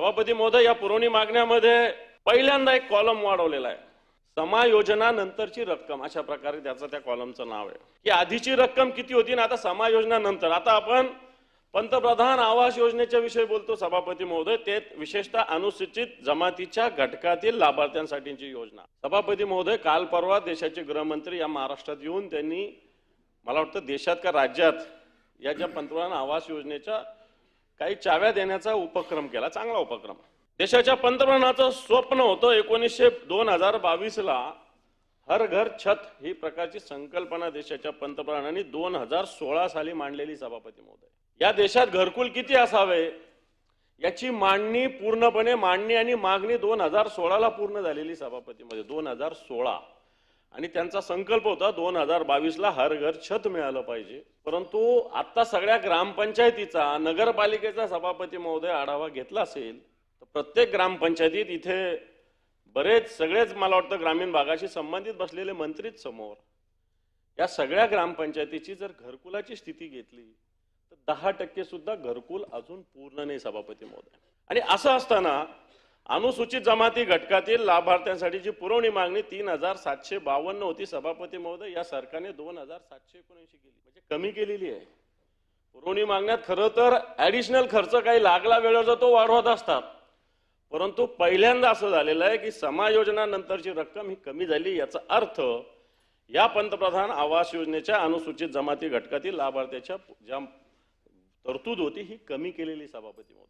सभापती महोदय, या पुरवणी मागण्यामध्ये पहिल्यांदा एक कॉलम वाढवलेला आहे, समायोजना नंतरची रक्कम, अशा प्रकारे त्याचं त्या कॉलमचं नाव आहे की आधीची रक्कम किती होती ना आता समायोजना नंतर. आता आपण पंतप्रधान आवास योजनेच्या विषयी बोलतो सभापती महोदय, ते विशेषतः अनुसूचित जमातीच्या घटकातील लाभार्थ्यांसाठीची योजना. सभापती महोदय, काल परवा देशाचे गृहमंत्री या महाराष्ट्रात येऊन त्यांनी मला वाटतं देशात का राज्यात या ज्या पंतप्रधान आवास योजनेच्या काही चाव्या देण्याचा उपक्रम केला, चांगला उपक्रम. देशाच्या पंतप्रधानाचं स्वप्न होतं 2022 ला हर घर छत ही प्रकारची संकल्पना देशाच्या पंतप्रधानांनी 2016 साली मांडलेली. सभापती महोदय, या देशात घरकुल किती असावे याची मांडणी आणि मागणी 2016 ला पूर्ण झालेली. सभापती मध्ये 2016, आणि त्यांचा संकल्प होता 2022 ला हर घर छत मिळालं पाहिजे. परंतु आता सगळ्या ग्रामपंचायतीचा नगरपालिकेचा सभापती महोदय आढावा घेतला असेल तर प्रत्येक ग्रामपंचायतीत इथे सगळेच मला वाटतं ग्रामीण भागाशी संबंधित बसलेले मंत्रीच समोर, या सगळ्या ग्रामपंचायतीची जर घरकुलाची स्थिती घेतली तर 10% सुद्धा घरकुल अजून पूर्ण नाही. सभापती महोदय, आणि असं असताना अनुसूचित जमाती घटकातील लाभार्थ्यांसाठीची पुरवणी मागणी 3752 होती. सभापती महोदय, या सरकारने 2779 केली, म्हणजे कमी केलेली आहे. पुरवणी मागण्यात खरं तर ऍडिशनल खर्च काही लागला वेळेचा तो वाढवत असतात, परंतु पहिल्यांदा असं झालेलं आहे की समायोजना नंतरची रक्कम ही कमी झाली. याचा अर्थ या पंतप्रधान आवास योजनेच्या अनुसूचित जमाती घटकातील लाभार्थ्याच्या ज्या तरतूद होती ही कमी केलेली. सभापती महोदय,